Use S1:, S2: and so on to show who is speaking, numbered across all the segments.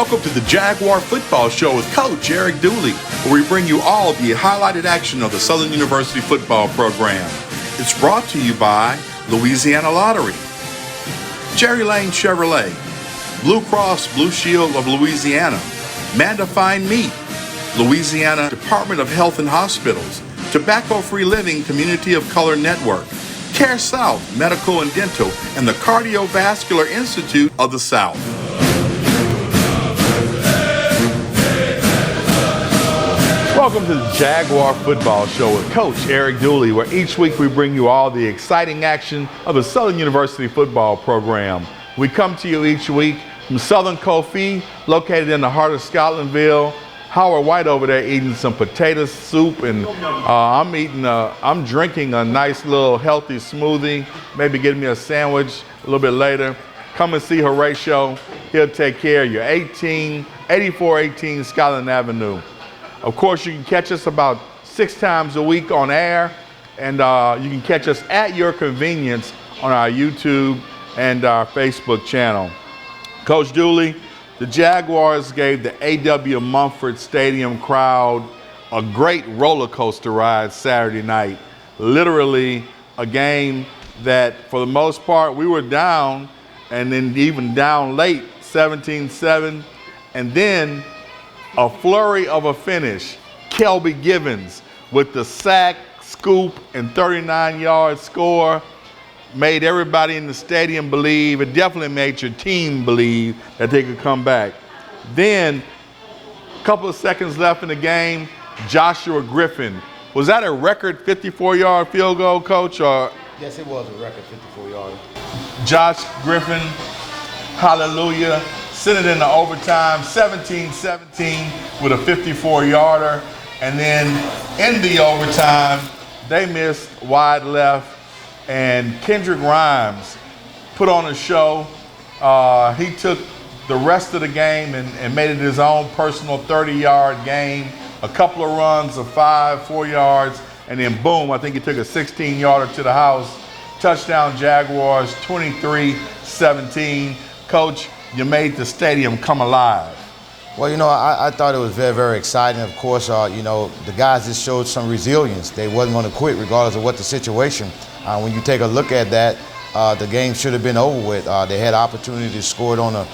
S1: Welcome to the Jaguar Football Show with Coach Eric Dooley, where we bring you all the highlighted action of the Southern University football program. It's brought to you by Louisiana Lottery, Cherry Lane Chevrolet, Blue Cross Blue Shield of Louisiana, Manda Fine Meat, Louisiana Department of Health and Hospitals, Tobacco-Free Living Community of Color Network, Care South Medical and Dental, and the Cardiovascular Institute of the South. Welcome to the Jaguar Football Show with Coach Eric Dooley, where each week we bring you all the exciting action of the Southern University football program. We come to you each week from Southern Kofi, located in the heart of Scotlandville. Howard White over there eating some potato soup, and I'm drinking a nice little healthy smoothie, maybe getting me a sandwich a little bit later. Come and see Horatio. He'll take care of you. 8418 Scotland Avenue. Of course, you can catch us about 6 times a week on air, and you can catch us at your convenience on our YouTube and our Facebook channel. Coach Dooley, the Jaguars gave the A.W. Mumford Stadium crowd a great roller coaster ride Saturday night. Literally a game that, for the most part, we were down, and then even down late, 17-7, and then a flurry of a finish. Kelby Givens with the sack, scoop, and 39-yard score made everybody in the stadium believe. It definitely made your team believe that they could come back. Then, a couple of seconds left in the game, Joshua Griffin. Was that a record 54-yard field goal, Coach? Or?
S2: Yes, it was a record 54-yard.
S1: Josh Griffin, hallelujah. Sent it into overtime, 17-17 with a 54-yarder. And then in the overtime, they missed wide left, and Kendrick Rhymes put on a show. He took the rest of the game and made it his own personal 30-yard game, a couple of runs of 4 yards, and then boom, I think he took a 16-yarder to the house. Touchdown Jaguars, 23-17. Coach, you made the stadium come alive.
S2: Well, I thought it was very, very exciting. Of course, the guys just showed some resilience. They wasn't going to quit regardless of what the situation. When you take a look at that, the game should have been over with. They had opportunity to score it on the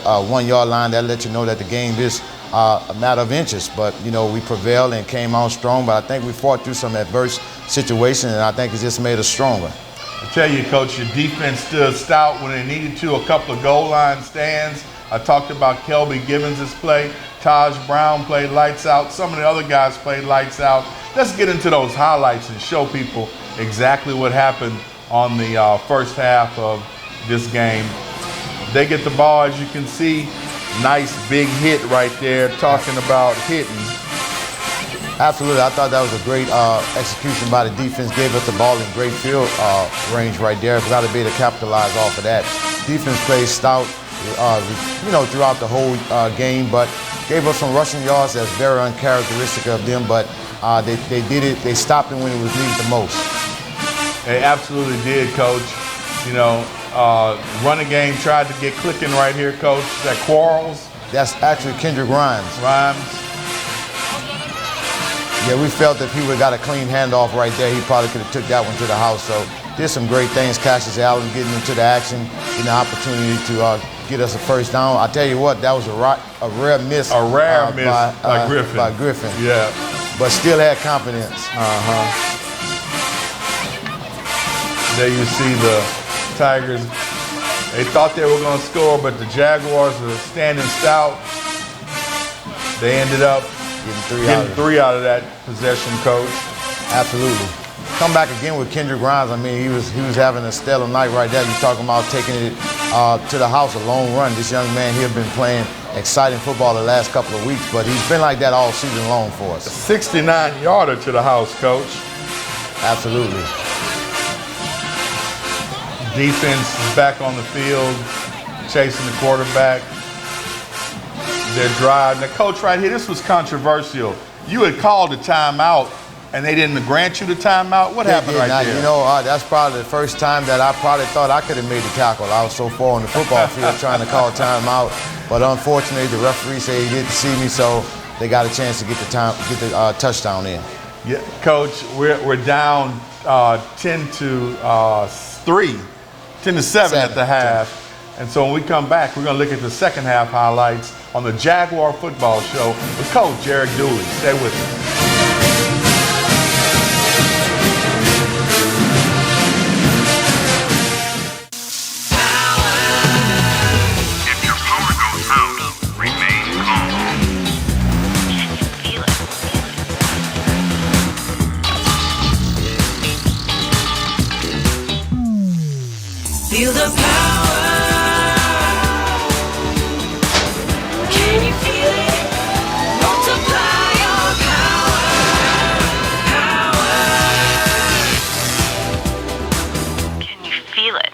S2: 1-yard line. That let you know that the game is a matter of inches. But, we prevailed and came out strong. But I think we fought through some adverse situations, and I think it just made us stronger.
S1: I tell you, Coach, your defense stood stout when they needed to. A couple of goal line stands. I talked about Kelby Givens' play. Taj Brown played lights out. Some of the other guys played lights out. Let's get into those highlights and show people exactly what happened on the first half of this game. They get the ball, as you can see. Nice big hit right there, talking about hitting.
S2: Absolutely. I thought that was a great execution by the defense. Gave us the ball in great field range right there. Got to be able to capitalize off of that. Defense played stout, throughout the whole game, but gave us some rushing yards that's very uncharacteristic of them. But they did it. They stopped it when it was needed the most.
S1: They absolutely did, Coach. Running game tried to get clicking right here, Coach. That Quarles.
S2: That's actually Kendrick Rhymes. Yeah, we felt if he would have got a clean handoff right there, he probably could have took that one to the house. So did some great things. Cassius Allen getting into the action, getting the opportunity to get us a first down. I tell you what, that was a rare miss.
S1: A rare miss by Griffin.
S2: By Griffin.
S1: Yeah.
S2: But still had confidence.
S1: There you see the Tigers. They thought they were going to score, but the Jaguars are standing stout. They ended up getting three out of that possession, Coach.
S2: Absolutely. Come back again with Kendrick Rhymes. I mean, he was having a stellar night right there. You're talking about taking it to the house, a long run. This young man here been playing exciting football the last couple of weeks, but he's been like that all season long for us.
S1: 69-yarder to the house, Coach.
S2: Absolutely.
S1: Defense is back on the field, chasing the quarterback. They're driving. Now, Coach, right here, this was controversial. You had called a timeout And they didn't grant you the timeout? What happened right there?
S2: You know, that's probably the first time that I probably thought I could have made the tackle. I was so far on the football field trying to call timeout. But unfortunately, the referee said he didn't see me, so they got a chance to get the touchdown in.
S1: Yeah, Coach, we're down 10 to 3, 10 to 7 at the half. And so when we come back, we're going to look at the second half highlights on the Jaguar Football Show with Coach Eric Dooley. Stay with us.
S3: Feel the power. Can you feel it? Multiply your power. Can you feel it?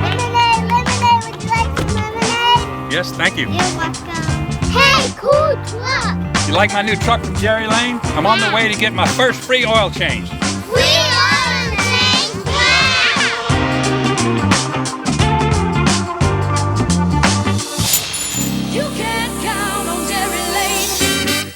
S4: Lemonade, would you like some lemonade?
S5: Yes, thank you.
S4: You're welcome. Hey, cool truck!
S5: You like my new truck from Jerry Lane? I'm on the way to get my first free oil change.
S4: Free oil change! Wow!
S3: You can count on Jerry Lane.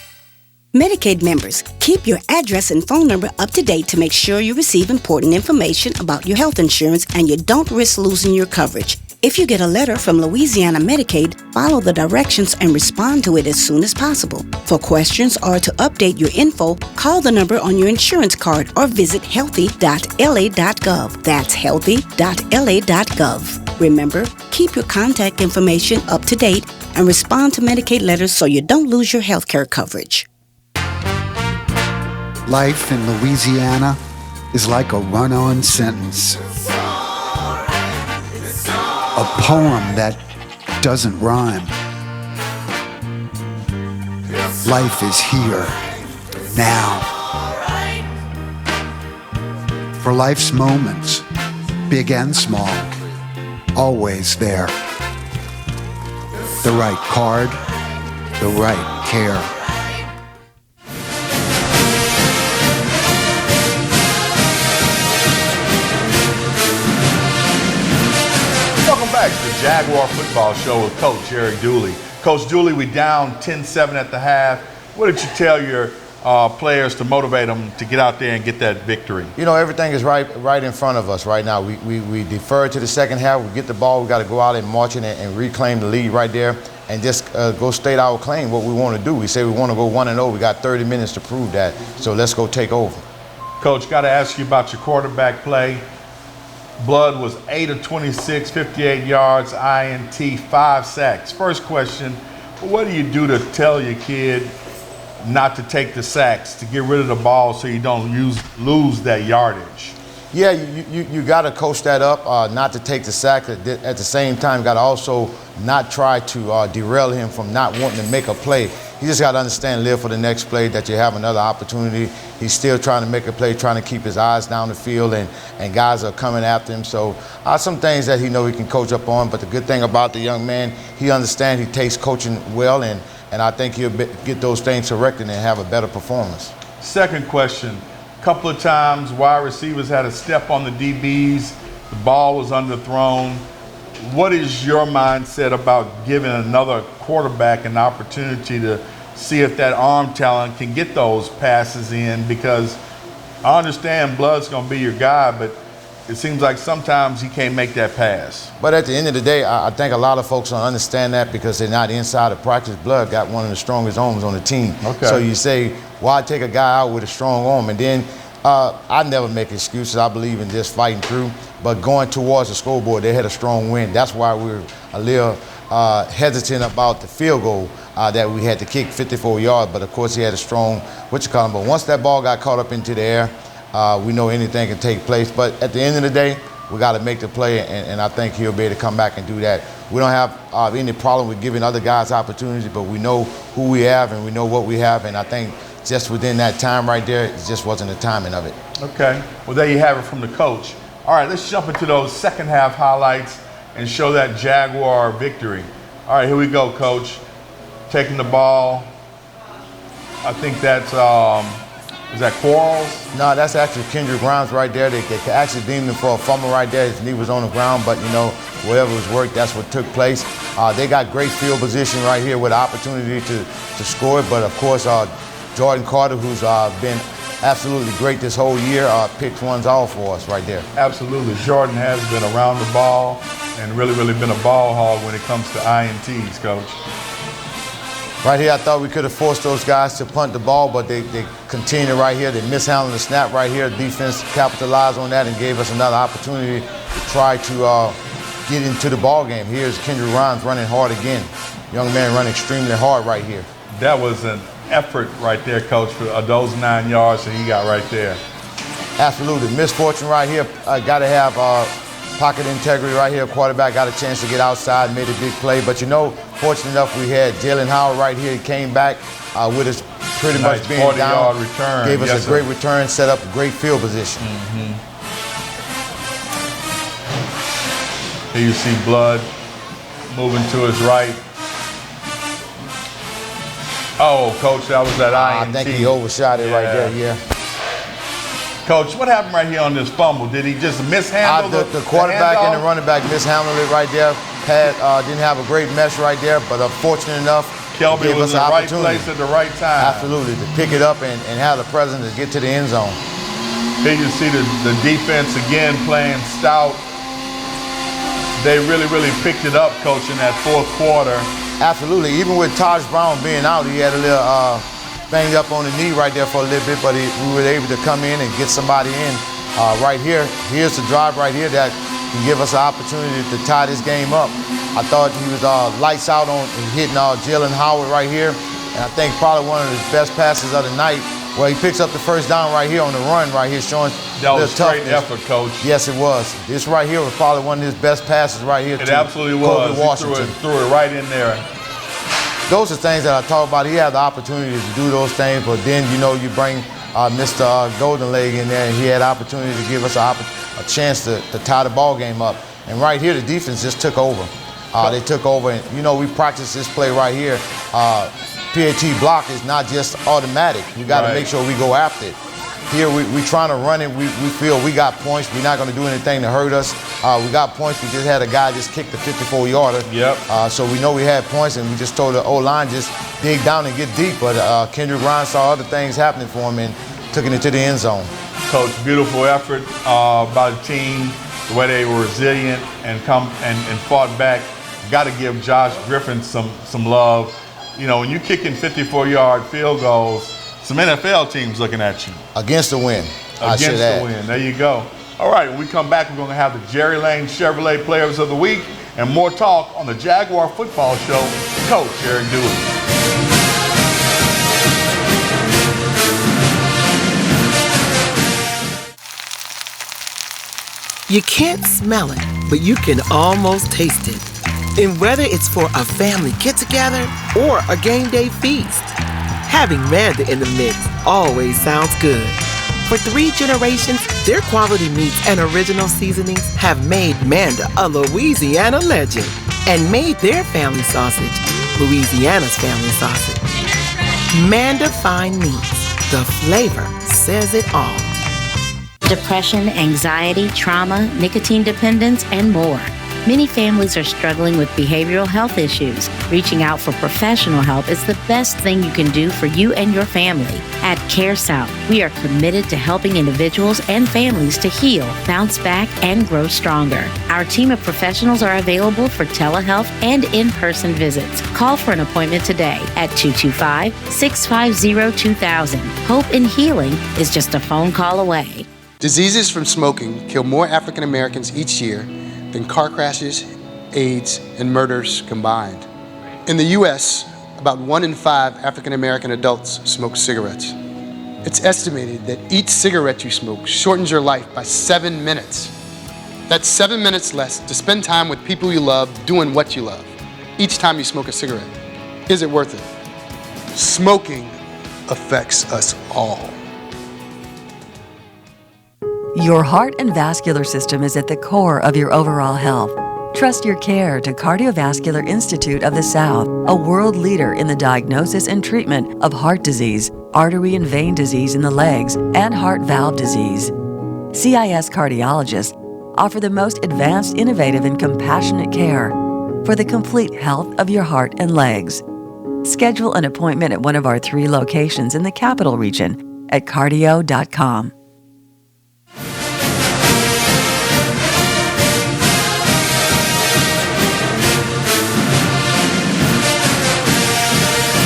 S6: Medicaid members, keep your address and phone number up to date to make sure you receive important information about your health insurance and you don't risk losing your coverage. If you get a letter from Louisiana Medicaid, follow the directions and respond to it as soon as possible. For questions or to update your info, call the number on your insurance card or visit healthy.la.gov. That's healthy.la.gov. Remember, keep your contact information up to date and respond to Medicaid letters so you don't lose your health care coverage.
S7: Life in Louisiana is like a run-on sentence. A poem that doesn't rhyme. Life is here, now. For life's moments, big and small, always there. The right card, the right care.
S1: Welcome back to the Jaguar Football Show with Coach Eric Dooley. Coach Dooley, we down 10-7 at the half. What did you tell your players to motivate them to get out there and get that victory?
S2: You know, everything is right in front of us right now. We defer to the second half. We get the ball. We got to go out and march in and reclaim the lead right there and just go state our claim, what we want to do. We say we want to go 1-0. We got 30 minutes to prove that. So let's go take over.
S1: Coach, got to ask you about your quarterback play. Blood was 8 of 26, 58 yards, INT, 5 sacks. First question, what do you do to tell your kid not to take the sacks, to get rid of the ball so you don't lose that yardage?
S2: Yeah, you got to coach that up, not to take the sack. At the same time, got to also not try to derail him from not wanting to make a play. You just got to understand, live for the next play, that you have another opportunity. He's still trying to make a play, trying to keep his eyes down the field, and guys are coming after him. So some things that he know he can coach up on, but the good thing about the young man, he understands, he takes coaching well, and I think he'll get those things corrected and have a better performance.
S1: Second question, a couple of times wide receivers had a step on the DBs, the ball was underthrown. What is your mindset about giving another quarterback an opportunity to see if that arm talent can get those passes in? Because I understand Blood's going to be your guy, but it seems like sometimes he can't make that pass.
S2: But at the end of the day, I think a lot of folks don't understand that because they're not inside of practice. Blood got one of the strongest arms on the team.
S1: Okay.
S2: So you say, why take a guy out with a strong arm? And then I never make excuses. I believe in just fighting through. But going towards the scoreboard, they had a strong win. That's why we were a little hesitant about the field goal that we had to kick 54 yards. But of course, he had a strong, But once that ball got caught up into the air, we know anything can take place. But at the end of the day, we got to make the play, and I think he'll be able to come back and do that. We don't have any problem with giving other guys opportunities, but we know who we have and we know what we have, and I think just within that time right there, it just wasn't the timing of it.
S1: Okay, well there you have it from the coach. All right, let's jump into those second half highlights. and show that Jaguar victory. All right, here we go, Coach. Taking the ball. I think that's, is that Quarles?
S2: No, that's actually Kendrick Grimes right there. They actually deemed him for a fumble right there. His knee was on the ground, but, whatever was worked, that's what took place. They got great field position right here with the opportunity to score it, but, of course, Jordan Carter, who's been absolutely great this whole year, picks ones off for us right there.
S1: Absolutely. Jordan has been around the ball and really been a ball hog when it comes to INTs, Coach.
S2: Right here, I thought we could have forced those guys to punt the ball, but they continued right here. They mishandled the snap right here. Defense capitalized on that and gave us another opportunity to try to get into the ball game. Here's Kendrick Grimes running hard again. Young man running extremely hard right here.
S1: That was an effort right there, Coach, for those 9 yards that he got right there.
S2: Absolutely. Misfortune right here. Got to have pocket integrity right here. Quarterback got a chance to get outside, made a big play. But fortunate enough, we had Jalen Howard right here. He came back with us pretty
S1: Nice
S2: much being
S1: 40-yard
S2: down.
S1: return.
S2: Gave us
S1: Yes,
S2: a great
S1: sir.
S2: return, set up a great field position.
S1: Here you see Blood moving to his right. Oh, Coach, that was that
S2: I
S1: INT.
S2: think he overshot it right
S1: Yeah.
S2: there, yeah.
S1: Coach, what happened right here on this fumble? Did he just mishandle
S2: The quarterback and the
S1: handoff?
S2: running back mishandled it right there. Didn't have a great mesh right there, but fortunate enough,
S1: Kelby
S2: gave
S1: was
S2: us
S1: in
S2: an
S1: the right
S2: opportunity.
S1: place at the right time.
S2: Absolutely, to pick it up and have the presence to get to the end zone.
S1: Here you see the defense again playing stout. They really picked it up, Coach, in that fourth quarter.
S2: Absolutely, even with Taj Brown being out, he had a little banged up on the knee right there for a little bit, but we were able to come in and get somebody in right here. Here's the drive right here that can give us an opportunity to tie this game up. I thought he was lights out on hitting Jalen Howard right here, and I think probably one of his best passes of the night. Well, he picks up the first down right here on the run right here, showing
S1: That was
S2: the
S1: straight
S2: toughness.
S1: effort, Coach.
S2: Yes, it was. This right here was probably one of his best passes right here.
S1: It
S2: to
S1: absolutely
S2: Kobe
S1: was.
S2: Washington.
S1: He threw it right in there.
S2: Those are things that I talk about. He had the opportunity to do those things, but then, you bring Mr. Golden Leg in there, and he had the opportunity to give us a chance to tie the ball game up. And right here, the defense just took over. They took over, and, we practiced this play right here. PAT block is not just automatic. You got to
S1: Right.
S2: make sure we go after it. Here, we trying to run it. We feel we got points. We're not going to do anything to hurt us. We got points. We just had a guy just kick the 54-yarder.
S1: Yep.
S2: So we know we had points, and we just told the O-line just dig down and get deep. But Kendrick Grimes saw other things happening for him and took it into the end zone.
S1: Coach, beautiful effort by the team, the way they were resilient and fought back. Got to give Josh Griffin some love. When you're kicking 54-yard field goals, some NFL teams looking at you.
S2: Against the win. I should
S1: Against
S2: add.
S1: the win. There you go. All right, when we come back, we're going to have the Jerry Lane Chevrolet Players of the Week and more talk on the Jaguar Football Show with Coach Eric Dooley.
S8: You can't smell it, but you can almost taste it. And whether it's for a family get-together or a game day feast, having Manda in the mix always sounds good. For 3 generations, their quality meats and original seasonings have made Manda a Louisiana legend and made their family sausage Louisiana's family sausage. Manda Fine Meats, the flavor says it all.
S9: Depression, anxiety, trauma, nicotine dependence, and more. Many families are struggling with behavioral health issues. Reaching out for professional help is the best thing you can do for you and your family. At Care South, we are committed to helping individuals and families to heal, bounce back, and grow stronger. Our team of professionals are available for telehealth and in-person visits. Call for an appointment today at 225-650-2000. Hope and healing is just a phone call away.
S10: Diseases from smoking kill more African Americans each year than car crashes, AIDS, and murders combined. In the U.S., about 1 in 5 African American adults smoke cigarettes. It's estimated that each cigarette you smoke shortens your life by 7 minutes. That's 7 minutes less to spend time with people you love doing what you love each time you smoke a cigarette. Is it worth it? Smoking affects us all.
S11: Your heart and vascular system is at the core of your overall health. Trust your care to Cardiovascular Institute of the South, a world leader in the diagnosis and treatment of heart disease, artery and vein disease in the legs, and heart valve disease. CIS cardiologists offer the most advanced, innovative, and compassionate care for the complete health of your heart and legs. Schedule an appointment at one of our 3 locations in the Capital Region at cardio.com.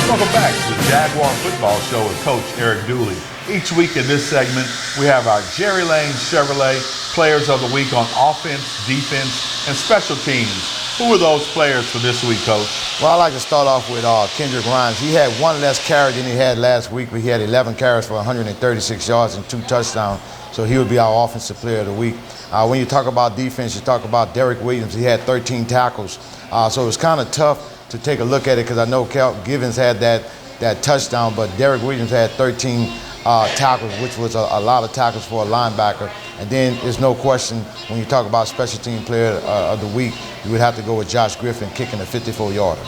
S1: Welcome back to the Jaguar Football Show with Coach Eric Dooley. Each week in this segment, we have our Jerry Lane Chevrolet Players of the Week on offense, defense, and special teams. Who are those players for this week, Coach?
S2: Well, I'd like to start off with Kendrick Grimes. He had 1 less carry than he had last week, but he had 11 carries for 136 yards and 2 touchdowns. So he would be our offensive player of the week. When you talk about defense, you talk about Derek Williams. He had 13 tackles. So it was kind of tough to take a look at it because I know Cal Givens had that touchdown, but Derek Williams had 13 tackles, which was a lot of tackles for a linebacker. And then there's no question when you talk about special team player of the week, you would have to go with Josh Griffin kicking a 54-yarder.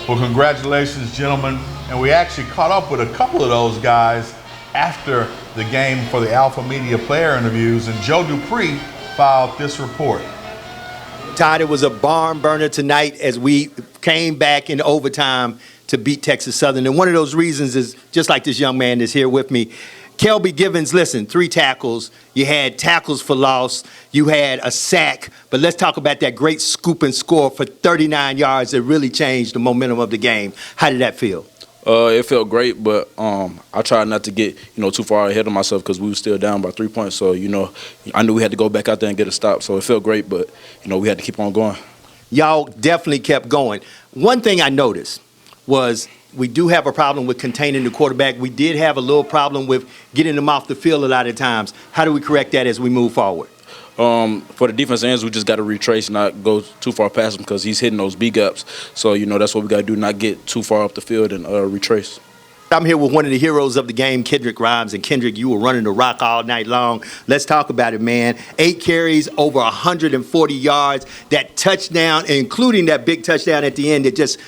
S1: Well, congratulations, gentlemen. And we actually caught up with a couple of those guys after the game for the Alpha Media player interviews, and Joe Dupree filed this report.
S12: Todd, it was a barn burner tonight as we came back in overtime to beat Texas Southern. And one of those reasons is, just like this young man that's here with me, Kelby Givens, listen, 3 tackles. You had tackles for loss. You had a sack. But let's talk about that great scoop and score for 39 yards that really changed the momentum of the game. How did that feel?
S13: It felt great, but I tried not to get too far ahead of myself because we were still down by 3 points. So I knew we had to go back out there and get a stop. So it felt great, but we had to keep on going.
S12: Y'all definitely kept going. One thing I noticed was we do have a problem with containing the quarterback. We did have a little problem with getting them off the field a lot of times. How do we correct that as we move forward?
S13: For the defense ends, we just got to retrace, not go too far past him because he's hitting those B gaps. So, that's what we got to do, not get too far up the field and retrace.
S12: I'm here with one of the heroes of the game, Kendrick Grimes. And Kendrick, you were running the rock all night long. Let's talk about it, man. 8 carries, over 140 yards. That touchdown, including that big touchdown at the end that just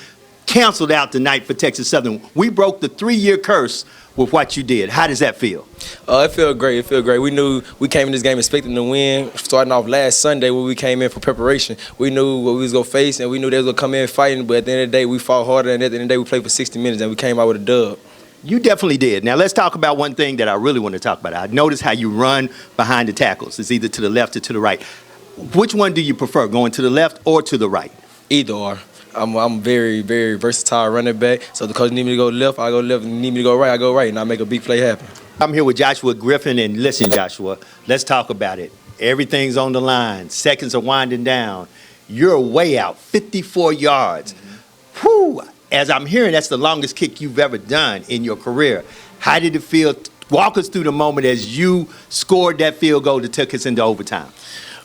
S12: canceled out the night for Texas Southern. We broke the 3-year curse with what you did. How does that feel?
S13: It felt great. It felt great. We knew we came in this game expecting to win. Starting off last Sunday when we came in for preparation, we knew what we was going to face, and we knew they was going to come in fighting. But at the end of the day, we fought harder, and at the end of the day, we played for 60 minutes, and we came out with a dub.
S12: You definitely did. Now, let's talk about one thing that I really want to talk about. I noticed how you run behind the tackles. It's either to the left or to the right. Which one do you prefer, going to the left or to the right?
S13: Either or. I'm very, very versatile running back. So the coach need me to go left, I go left. And need me to go right, I go right, and I make a big play happen.
S12: I'm here with Joshua Griffin, and listen, Joshua, let's talk about it. Everything's on the line. Seconds are winding down. You're way out, 54 yards. Whew. As I'm hearing, that's the longest kick you've ever done in your career. How did it feel? Walk us through the moment as you scored that field goal that took us into overtime.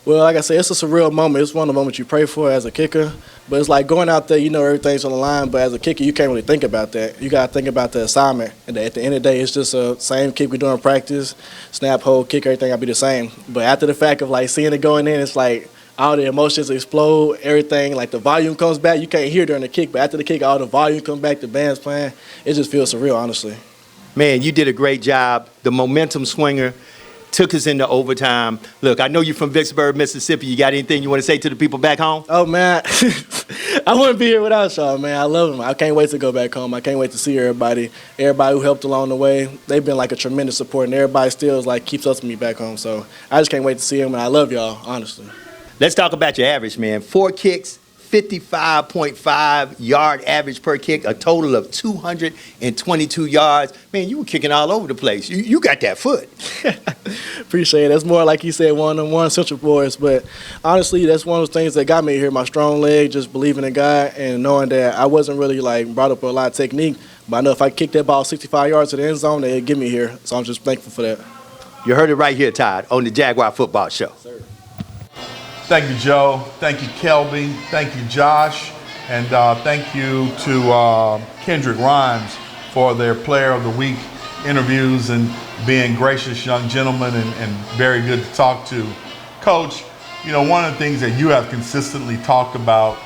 S14: Well, like I said, it's a surreal moment. It's one of the moments you pray for as a kicker. But it's like going out there, everything's on the line, but as a kicker, you can't really think about that. You got to think about the assignment. And at the end of the day, it's just the same kick we do in practice, snap, hold, kick, everything got to be the same. But after the fact of, seeing it going in, it's like all the emotions explode, everything, the volume comes back. You can't hear during the kick, but after the kick, all the volume comes back, the band's playing. It just feels surreal, honestly.
S12: Man, you did a great job. The momentum swinger took us into overtime. Look, I know you're from Vicksburg, Mississippi. You got anything you want to say to the people back home?
S14: Oh, man. I wouldn't be here without y'all, man. I love them. I can't wait to go back home. I can't wait to see everybody who helped along the way. They've been a tremendous support, and everybody still keeps up with me back home. So I just can't wait to see them, and I love y'all, honestly.
S12: Let's talk about your average, man. 4 kicks, 55.5 yard average per kick, a total of 222 yards. Man, you were kicking all over the place. You got that foot.
S14: Appreciate it. That's more, like you said, one-on-one Central Boys. But honestly, that's one of those things that got me here, my strong leg, just believing in God and knowing that I wasn't really brought up with a lot of technique. But I know if I kick that ball 65 yards to the end zone, they'd get me here. So I'm just thankful for that.
S12: You heard it right here, Todd, on the Jaguar Football Show.
S14: Sir.
S1: Thank you, Joe. Thank you, Kelby. Thank you, Josh. And thank you to Kendrick Grimes for their Player of the Week interviews and being gracious young gentlemen and very good to talk to. Coach, You know, one of the things that you have consistently talked about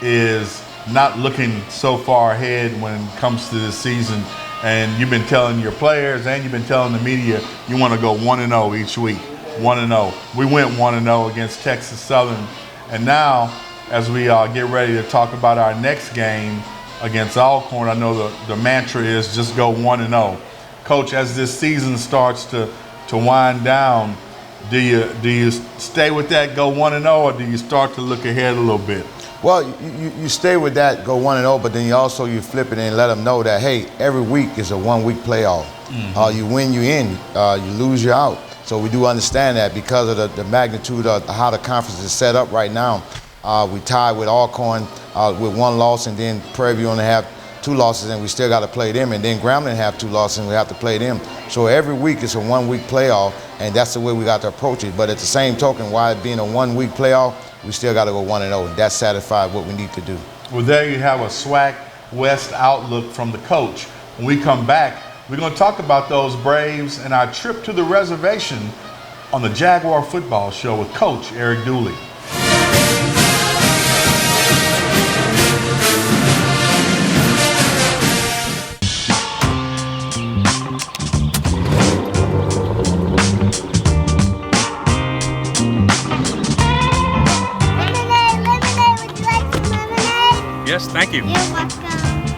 S1: is not looking so far ahead when it comes to this season. And you've been telling your players and you've been telling the media you want to go 1-0 each week. 1-0. We went 1-0 against Texas Southern. And now, as we get ready to talk about our next game against Alcorn, I know the mantra is just go 1-0. Coach, as this season starts to wind down, do you stay with that go 1-0, or do you start to look ahead a little bit?
S2: Well, you stay with that go 1-0, but then you flip it and let them know that, hey, every week is a 1 week playoff. You win, you in. You lose, you're out. So we do understand that because of the magnitude of how the conference is set up right now. We tied with Alcorn with 1 loss, and then Prairie View only have 2 losses, and we still got to play them. And then Grambling have 2 losses, and we have to play them. So every week is a 1 week playoff, and that's the way we got to approach it. But at the same token, while it being a 1 week playoff, we still got to go 1-0, and that satisfies what we need to do.
S1: Well, there you have a SWAC West outlook from the coach. When we come back, we're going to talk about those Braves and our trip to the reservation on the Jaguar Football Show with Coach Eric Dooley.
S5: Yes, thank you.
S4: You're welcome.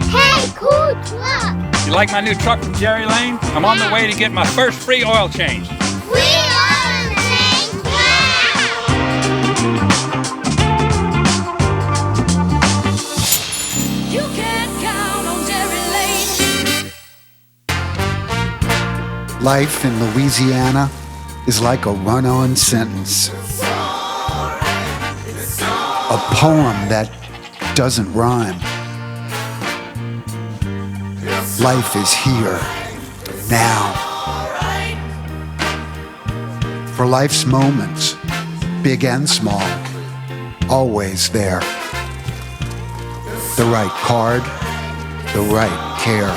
S4: Hey, cool truck.
S5: You like my new truck from Jerry Lane? I'm on the way to get my first free oil change.
S4: We are change. Wow.
S3: You can count on Jerry Lane.
S7: Life in Louisiana is like a run-on sentence. A poem that doesn't rhyme. Life is here, now. For life's moments, big and small, always there. The right card, the right care.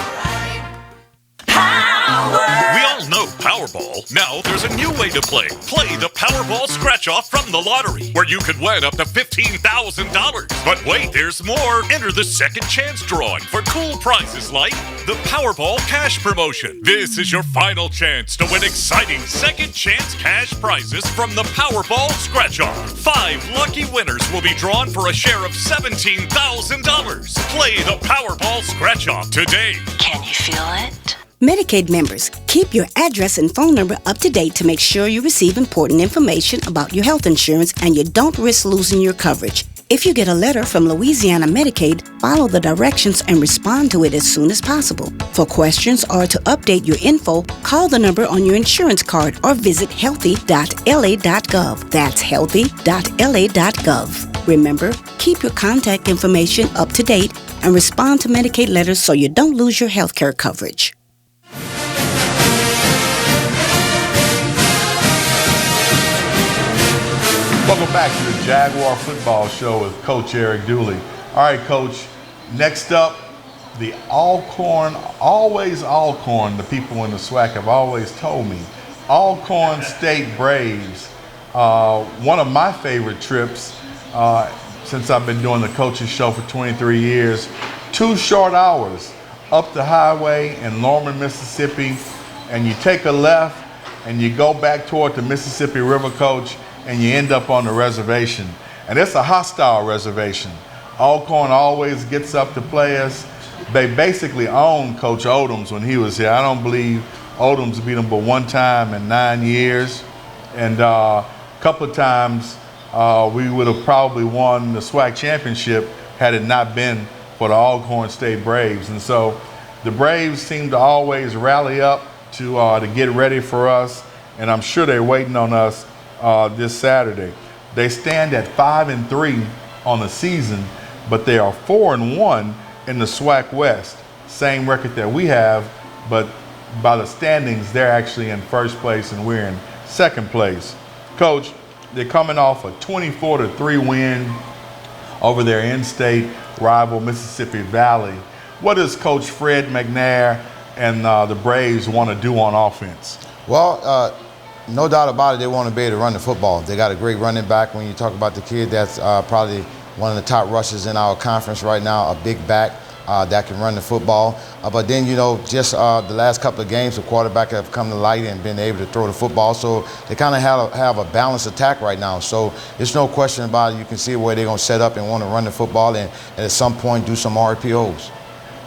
S15: We all know Powerball. Now there's a new way to play. Play the Powerball scratch-off from the lottery, where you could win up to $15,000. But wait, there's more. Enter the second chance drawing for cool prizes like the Powerball Cash Promotion. This is your final chance to win exciting second chance cash prizes from the Powerball scratch-off. 5 lucky winners will be drawn for a share of $17,000. Play the Powerball scratch-off today.
S6: Can you feel it? Medicaid members, keep your address and phone number up to date to make sure you receive important information about your health insurance and you don't risk losing your coverage. If you get a letter from Louisiana Medicaid, follow the directions and respond to it as soon as possible. For questions or to update your info, call the number on your insurance card or visit healthy.la.gov. That's healthy.la.gov. Remember, keep your contact information up to date and respond to Medicaid letters so you don't lose your health care coverage.
S1: Welcome back to the Jaguar Football Show with Coach Eric Dooley. All right, Coach, next up, the Alcorn, always Alcorn, the people in the SWAC have always told me, Alcorn State Braves, one of my favorite trips since I've been doing the coaching show for 23 years, 2 short hours up the highway in Lorman, Mississippi, and you take a left and you go back toward the Mississippi River, Coach, and you end up on the reservation. And it's a hostile reservation. Alcorn always gets up to play us. They basically owned Coach Odoms when he was here. I don't believe Odoms beat him but 1 time in 9 years. And a couple of times we would have probably won the SWAC championship had it not been for the Alcorn State Braves. And so the Braves seem to always rally up to get ready for us. And I'm sure they're waiting on us this Saturday. They stand at 5-3 on the season, but they are 4-1 in the SWAC West. Same record that we have, but by the standings, they're actually in first place and we're in second place. Coach, they're coming off a 24-3 win over their in-state rival, Mississippi Valley. What does Coach Fred McNair and the Braves want to do on offense?
S2: Well, No doubt about it, they want to be able to run the football. They got a great running back. When you talk about the kid that's probably one of the top rushers in our conference right now, a big back that can run the football. But then, just the last couple of games, the quarterback have come to light and been able to throw the football. So they kind of have a balanced attack right now. So there's no question about it. You can see where they're going to set up and want to run the football and at some point do some RPOs.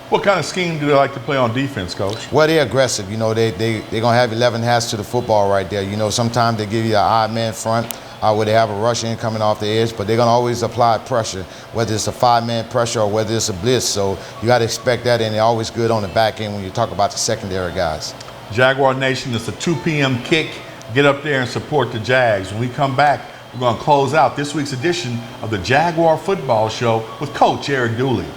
S1: What kind of scheme do they like to play on defense, Coach?
S2: Well, they're aggressive. They're going to have 11 hats to the football right there. Sometimes they give you an odd man front where they have a rush in coming off the edge, but they're going to always apply pressure, whether it's a 5-man pressure or whether it's a blitz. So you got to expect that, and they're always good on the back end when you talk about the secondary guys.
S1: Jaguar Nation, it's a 2 p.m. kick. Get up there and support the Jags. When we come back, we're going to close out this week's edition of the Jaguar Football Show with Coach Eric Dooley.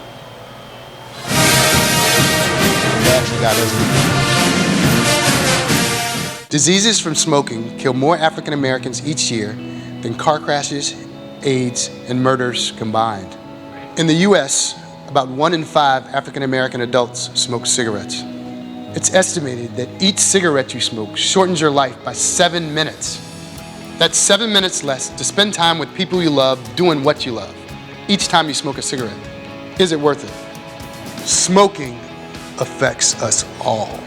S10: Diseases from smoking kill more African Americans each year than car crashes, AIDS, and murders combined. In the U.S., about 1 in 5 African American adults smoke cigarettes. It's estimated that each cigarette you smoke shortens your life by 7 minutes. That's 7 minutes less to spend time with people you love doing what you love each time you smoke a cigarette. Is it worth it? Smoking affects us all.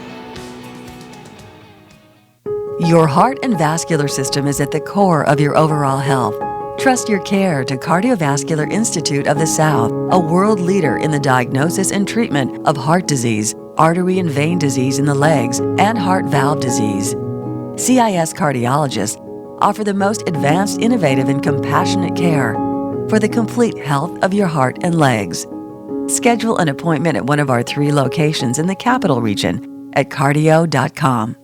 S11: Your heart and vascular system is at the core of your overall health. Trust your care to Cardiovascular Institute of the South, a world leader in the diagnosis and treatment of heart disease, artery and vein disease in the legs, and heart valve disease. CIS cardiologists offer the most advanced, innovative, and compassionate care for the complete health of your heart and legs. Schedule an appointment at one of our 3 locations in the capital region at cardio.com.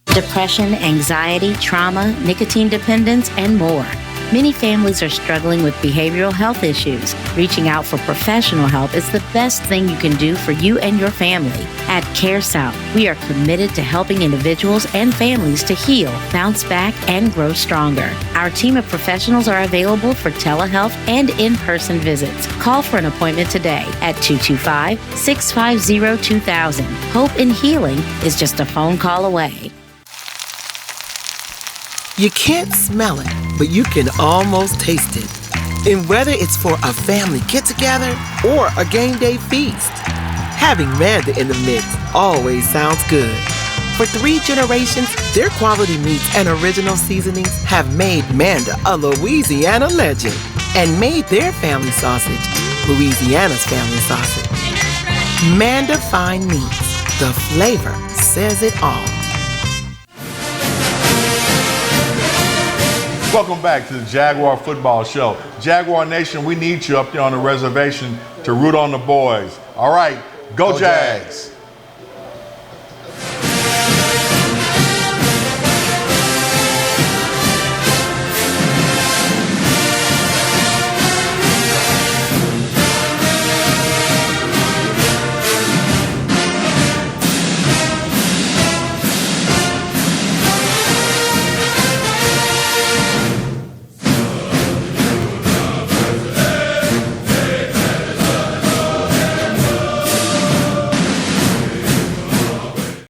S9: Depression, anxiety, trauma, nicotine dependence, and more. Many families are struggling with behavioral health issues. Reaching out for professional help is the best thing you can do for you and your family. At Care South, we are committed to helping individuals and families to heal, bounce back, and grow stronger. Our team of professionals are available for telehealth and in-person visits. Call for an appointment today at 225-650-2000. Hope and healing is just a phone call away.
S8: You can't smell it, but you can almost taste it. And whether it's for a family get-together or a game day feast, having Manda in the mix always sounds good. For 3 generations, their quality meats and original seasonings have made Manda a Louisiana legend and made their family sausage Louisiana's family sausage. Manda Fine Meats, the flavor says it all.
S1: Welcome back to the Jaguar Football Show. Jaguar Nation, we need you up there on the reservation to root on the boys. All right, go Jags.